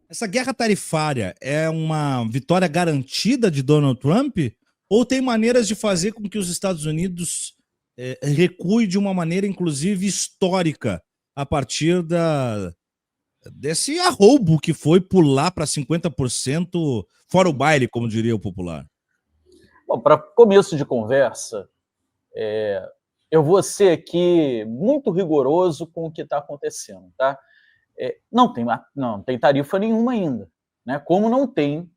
Essa guerra tarifária é uma vitória garantida de Donald Trump? Ou tem maneiras de fazer com que os Estados Unidos recue de uma maneira, inclusive, histórica, a partir desse arroubo que foi pular para 50% fora o baile, como diria o popular? Bom, para começo de conversa, eu vou ser aqui muito rigoroso com o que está acontecendo, tá? Não tem tarifa nenhuma ainda, né? Como não tem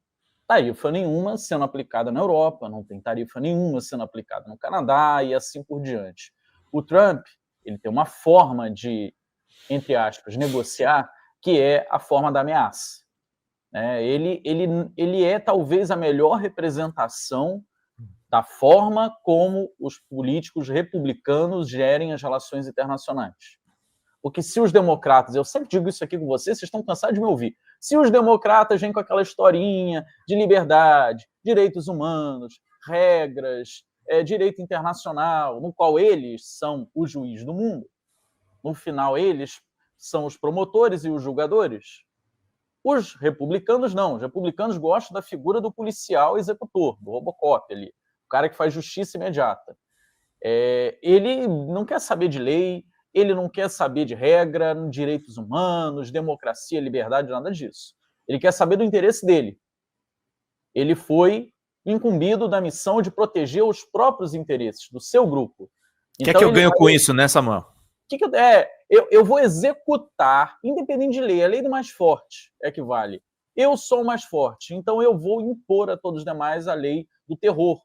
tarifa nenhuma sendo aplicada na Europa, não tem tarifa nenhuma sendo aplicada no Canadá e assim por diante. O Trump, ele tem uma forma de, entre aspas, negociar, que é a forma da ameaça, né? Ele é talvez a melhor representação da forma como os políticos republicanos gerem as relações internacionais. Porque se os democratas, eu sempre digo isso aqui com vocês estão cansados de me ouvir, se os democratas vêm com aquela historinha de liberdade, direitos humanos, regras, direito internacional, no qual eles são o juiz do mundo, no final eles são os promotores e os julgadores, os republicanos não, os republicanos gostam da figura do policial executor, do Robocop ali, o cara que faz justiça imediata. Ele não quer saber de lei, ele não quer saber de regra, direitos humanos, democracia, liberdade, nada disso. Ele quer saber do interesse dele. Ele foi incumbido da missão de proteger os próprios interesses do seu grupo. O que é que eu ganho com isso, né, Samuel? Eu vou executar, independente de lei, a lei do mais forte é que vale. Eu sou o mais forte, então eu vou impor a todos os demais a lei do terror,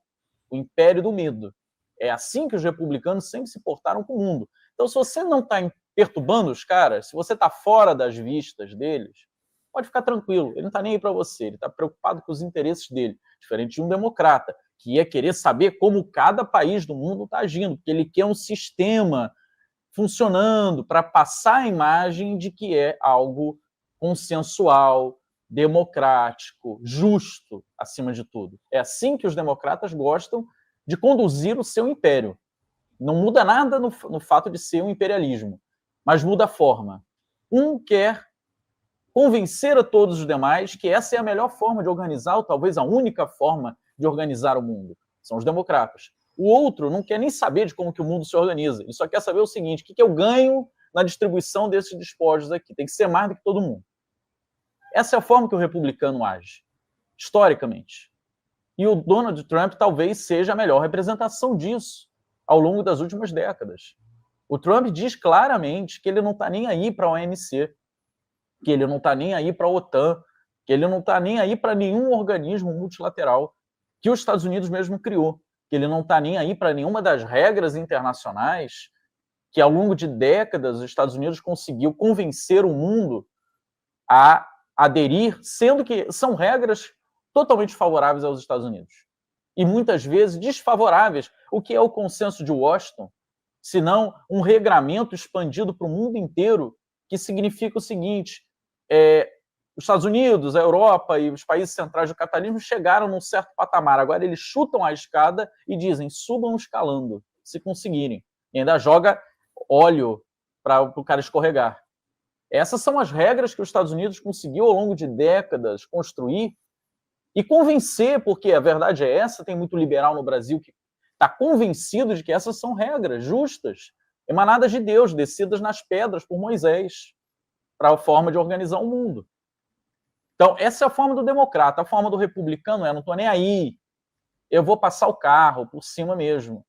o império do medo. É assim que os republicanos sempre se portaram com o mundo. Então, se você não está perturbando os caras, se você está fora das vistas deles, pode ficar tranquilo, ele não está nem aí para você, ele está preocupado com os interesses dele, diferente de um democrata, que ia querer saber como cada país do mundo está agindo, porque ele quer um sistema funcionando para passar a imagem de que é algo consensual, democrático, justo, acima de tudo. É assim que os democratas gostam de conduzir o seu império. Não muda nada no fato de ser um imperialismo, mas muda a forma. Um quer convencer a todos os demais que essa é a melhor forma de organizar, ou talvez a única forma de organizar o mundo. São os democratas. O outro não quer nem saber de como que o mundo se organiza. Ele só quer saber o seguinte, o que eu ganho na distribuição desses despojos aqui. Tem que ser mais do que todo mundo. Essa é a forma que o republicano age, historicamente. E o Donald Trump talvez seja a melhor representação disso ao longo das últimas décadas. O Trump diz claramente que ele não está nem aí para a OMC, que ele não está nem aí para a OTAN, que ele não está nem aí para nenhum organismo multilateral que os Estados Unidos mesmo criou, que ele não está nem aí para nenhuma das regras internacionais que ao longo de décadas os Estados Unidos conseguiu convencer o mundo a aderir, sendo que são regras totalmente favoráveis aos Estados Unidos e muitas vezes desfavoráveis. O que é o consenso de Washington, senão um regramento expandido para o mundo inteiro, que significa o seguinte, os Estados Unidos, a Europa e os países centrais do capitalismo chegaram num certo patamar, agora eles chutam a escada e dizem, subam escalando, se conseguirem, e ainda joga óleo para o cara escorregar. Essas são as regras que os Estados Unidos conseguiu ao longo de décadas construir e convencer, porque a verdade é essa, tem muito liberal no Brasil que está convencido de que essas são regras justas, emanadas de Deus, descidas nas pedras por Moisés, para a forma de organizar o mundo. Então, essa é a forma do democrata. A forma do republicano não estou nem aí, eu vou passar o carro por cima mesmo.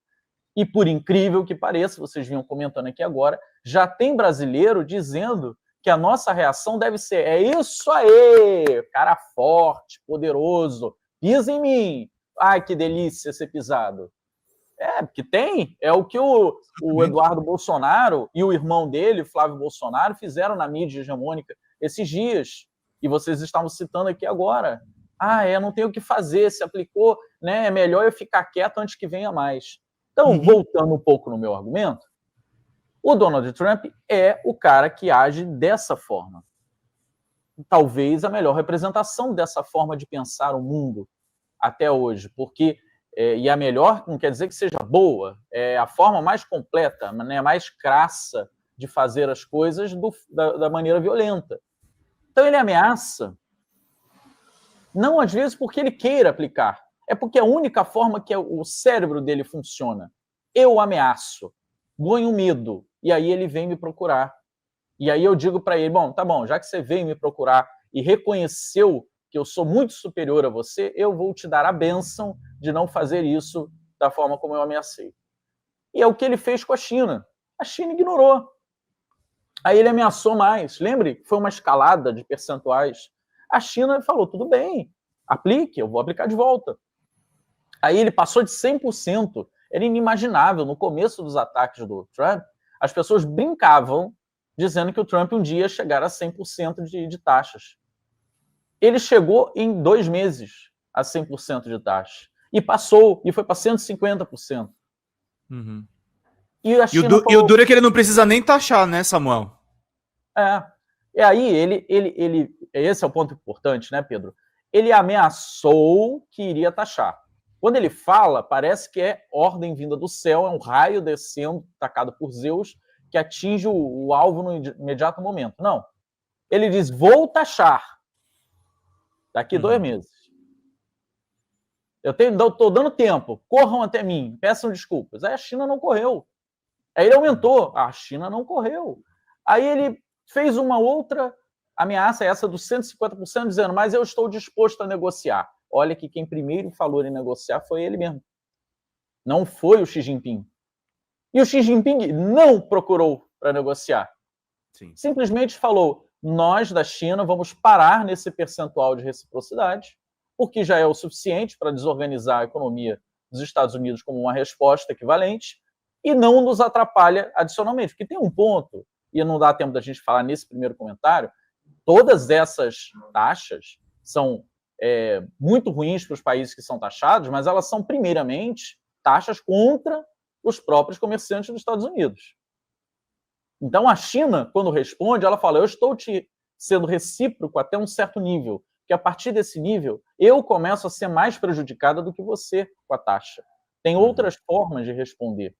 E por incrível que pareça, vocês vinham comentando aqui agora, já tem brasileiro dizendo que a nossa reação deve ser, é isso aí, cara forte, poderoso, pisa em mim. Ai, que delícia ser pisado. Porque tem, é o que o Eduardo Bolsonaro e o irmão dele, Flávio Bolsonaro, fizeram na mídia hegemônica esses dias, e vocês estavam citando aqui agora. Não tem o que fazer, se aplicou, né? É melhor eu ficar quieto antes que venha mais. Então, voltando um pouco no meu argumento, o Donald Trump é o cara que age dessa forma. Talvez a melhor representação dessa forma de pensar o mundo até hoje, porque e a melhor não quer dizer que seja boa, é a forma mais completa, né, mais crassa de fazer as coisas da maneira violenta. Então ele ameaça Não, às vezes, porque ele queira aplicar. É porque é a única forma que o cérebro dele funciona. Eu ameaço, ganho medo, e aí ele vem me procurar. E aí eu digo para ele, bom, tá bom, já que você veio me procurar e reconheceu que eu sou muito superior a você, eu vou te dar a bênção de não fazer isso da forma como eu ameacei. E é o que ele fez com a China. A China ignorou. Aí ele ameaçou mais. Lembre, foi uma escalada de percentuais. A China falou, tudo bem, aplique, eu vou aplicar de volta. Aí ele passou de 100%. Era inimaginável. No começo dos ataques do Trump, as pessoas brincavam dizendo que o Trump um dia ia chegar a 100% de taxas. Ele chegou em 2 meses a 100% de taxas. E passou, e foi para 150%. Uhum. E a China falou, e o duro é que ele não precisa nem taxar, né, Samuel? E aí esse é o ponto importante, né, Pedro? Ele ameaçou que iria taxar. Quando ele fala, parece que é ordem vinda do céu, é um raio descendo, tacado por Zeus, que atinge o alvo no imediato momento. Não. Ele diz, vou taxar daqui 2 meses. Eu estou dando tempo, corram até mim, peçam desculpas. Aí a China não correu. Aí ele aumentou, a China não correu. Aí ele fez uma outra ameaça, essa dos 150%, dizendo, mas eu estou disposto a negociar. Olha que quem primeiro falou em negociar foi ele mesmo. Não foi o Xi Jinping. E o Xi Jinping não procurou para negociar. Sim. Simplesmente falou, nós da China vamos parar nesse percentual de reciprocidade, porque já é o suficiente para desorganizar a economia dos Estados Unidos como uma resposta equivalente, e não nos atrapalha adicionalmente. Porque tem um ponto, e não dá tempo da gente falar nesse primeiro comentário, todas essas taxas são muito ruins para os países que são taxados, mas elas são, primeiramente, taxas contra os próprios comerciantes dos Estados Unidos. Então, a China, quando responde, ela fala, eu estou te sendo recíproco até um certo nível, que a partir desse nível, eu começo a ser mais prejudicada do que você com a taxa. Tem outras formas de responder.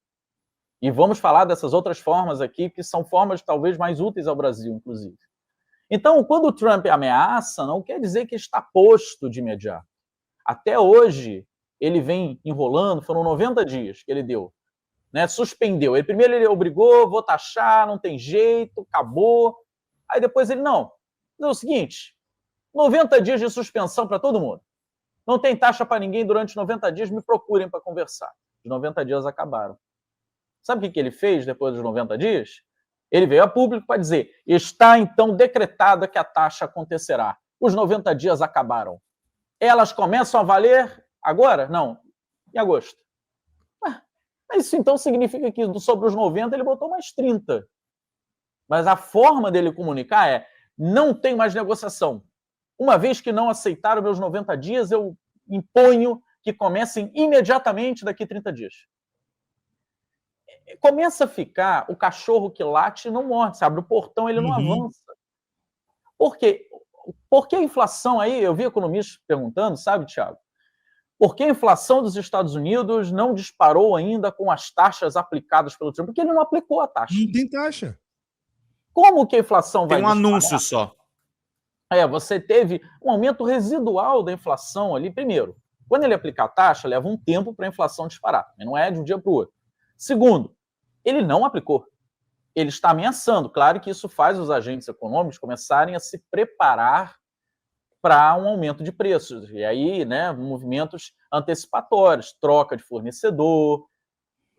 E vamos falar dessas outras formas aqui, que são formas talvez mais úteis ao Brasil, inclusive. Então, quando o Trump ameaça, não quer dizer que está posto de imediato. Até hoje, ele vem enrolando, foram 90 dias que ele deu. Né, suspendeu. Primeiro ele obrigou, vou taxar, não tem jeito, acabou. Aí depois ele, não. É o seguinte, 90 dias de suspensão para todo mundo. Não tem taxa para ninguém durante 90 dias, me procurem para conversar. Os 90 dias acabaram. Sabe o que ele fez depois dos 90 dias? Ele veio a público para dizer, está então decretada que a taxa acontecerá. Os 90 dias acabaram. Elas começam a valer agora? Não, em agosto. Isso então significa que sobre os 90 ele botou mais 30. Mas a forma dele comunicar é, não tem mais negociação. Uma vez que não aceitaram meus 90 dias, eu imponho que comecem imediatamente daqui 30 dias. Começa a ficar o cachorro que late e não morde, você abre o portão, ele não avança. Por quê? Por que a inflação aí, eu vi economistas perguntando, sabe, Thiago? Por que a inflação dos Estados Unidos não disparou ainda com as taxas aplicadas pelo Trump? Porque ele não aplicou a taxa. Não tem taxa. Como que a inflação vai disparar? Tem um disparar? anúncio só. Você teve um aumento residual da inflação ali. Primeiro, quando ele aplicar a taxa, leva um tempo para a inflação disparar. Não é de um dia para o outro. Segundo, ele não aplicou. Ele está ameaçando. Claro que isso faz os agentes econômicos começarem a se preparar para um aumento de preços. E aí, né, movimentos antecipatórios, troca de fornecedor,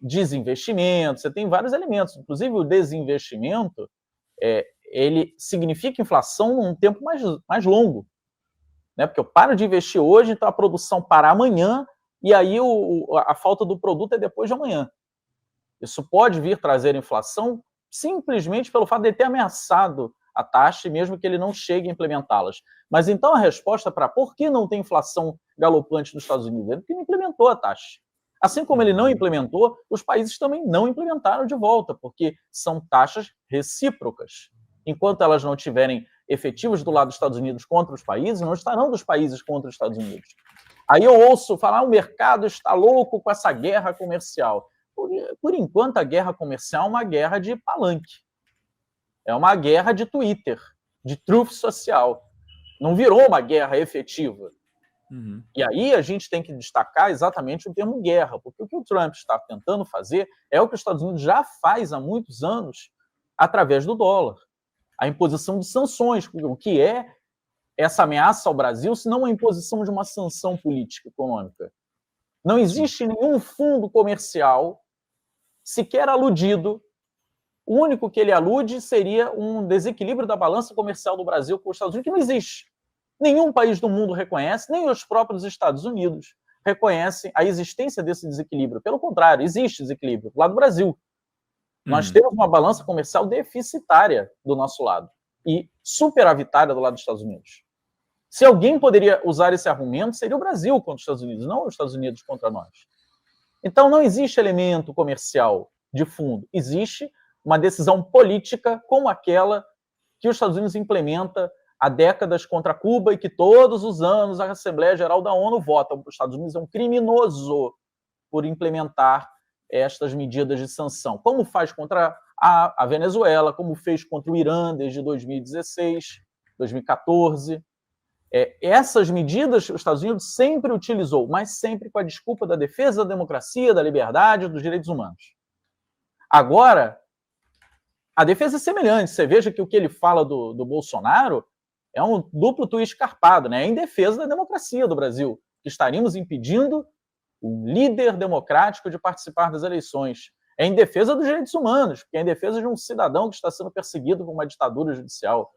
desinvestimento, você tem vários elementos. Inclusive, o desinvestimento, ele significa inflação num tempo mais longo. Né? Porque eu paro de investir hoje, então a produção para amanhã, e aí a falta do produto é depois de amanhã. Isso pode vir trazer inflação simplesmente pelo fato de ele ter ameaçado a taxa, mesmo que ele não chegue a implementá-las. Mas então a resposta para por que não tem inflação galopante nos Estados Unidos é porque não implementou a taxa. Assim como ele não implementou, os países também não implementaram de volta, porque são taxas recíprocas. Enquanto elas não tiverem efetivos do lado dos Estados Unidos contra os países, não estarão dos países contra os Estados Unidos. Aí eu ouço falar, o mercado está louco com essa guerra comercial. Por enquanto, a guerra comercial é uma guerra de palanque. É uma guerra de Twitter, de trufe social. Não virou uma guerra efetiva. Uhum. E aí a gente tem que destacar exatamente o termo guerra, porque o que o Trump está tentando fazer é o que os Estados Unidos já faz há muitos anos através do dólar. A imposição de sanções. O que é essa ameaça ao Brasil, se não a imposição de uma sanção política econômica? Não existe nenhum fundo comercial sequer aludido. O único que ele alude seria um desequilíbrio da balança comercial do Brasil com os Estados Unidos, que não existe. Nenhum país do mundo reconhece, nem os próprios Estados Unidos reconhecem a existência desse desequilíbrio. Pelo contrário, existe desequilíbrio do lado do Brasil. Nós temos uma balança comercial deficitária do nosso lado e superavitária do lado dos Estados Unidos. Se alguém poderia usar esse argumento, seria o Brasil contra os Estados Unidos, não os Estados Unidos contra nós. Então, não existe elemento comercial de fundo. Existe uma decisão política como aquela que os Estados Unidos implementa há décadas contra Cuba e que todos os anos a Assembleia Geral da ONU vota. Os Estados Unidos é um criminoso por implementar estas medidas de sanção, como faz contra a Venezuela, como fez contra o Irã desde 2016, 2014. Essas medidas os Estados Unidos sempre utilizou, mas sempre com a desculpa da defesa da democracia, da liberdade, dos direitos humanos. Agora, a defesa é semelhante. Você veja que o que ele fala do Bolsonaro é um duplo twist escarpado, né? É em defesa da democracia do Brasil, que estaríamos impedindo o líder democrático de participar das eleições. É em defesa dos direitos humanos, porque é em defesa de um cidadão que está sendo perseguido por uma ditadura judicial.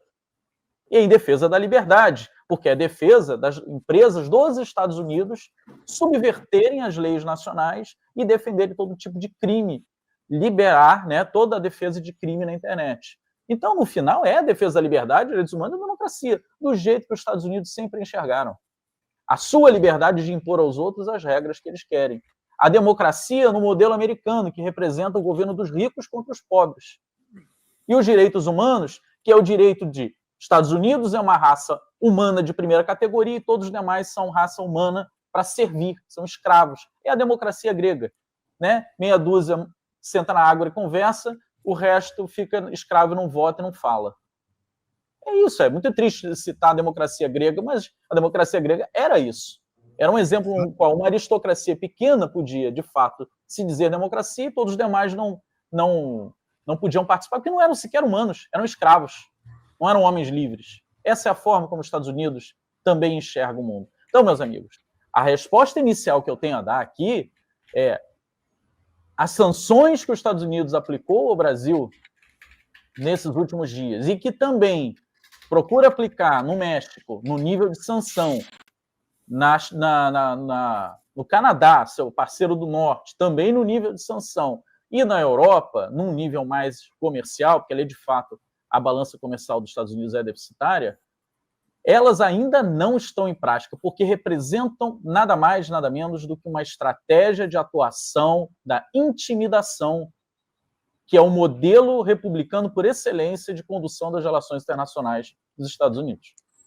E é em defesa da liberdade, porque é defesa das empresas dos Estados Unidos subverterem as leis nacionais e defenderem todo tipo de crime, liberar, né, toda a defesa de crime na internet. Então, no final, é a defesa da liberdade, direitos humanos e democracia, do jeito que os Estados Unidos sempre enxergaram. A sua liberdade de impor aos outros as regras que eles querem. A democracia no modelo americano, que representa o governo dos ricos contra os pobres. E os direitos humanos, que é o direito de Estados Unidos é uma raça humana de primeira categoria e todos os demais são raça humana para servir, são escravos. É a democracia grega, né? Meia dúzia senta na água e conversa, o resto fica escravo e não vota e não fala. É isso, é muito triste citar a democracia grega, mas a democracia grega era isso. Era um exemplo no qual uma aristocracia pequena podia, de fato, se dizer democracia e todos os demais não podiam participar, porque não eram sequer humanos, eram escravos, não eram homens livres. Essa é a forma como os Estados Unidos também enxergam o mundo. Então, meus amigos, a resposta inicial que eu tenho a dar aqui é as sanções que os Estados Unidos aplicou ao Brasil nesses últimos dias e que também procura aplicar no México, no nível de sanção, no Canadá, seu parceiro do norte, também no nível de sanção, e na Europa, num nível mais comercial, porque ali, de fato, a balança comercial dos Estados Unidos é deficitária, elas ainda não estão em prática, porque representam nada mais, nada menos do que uma estratégia de atuação da intimidação, que é o modelo republicano por excelência de condução das relações internacionais dos Estados Unidos.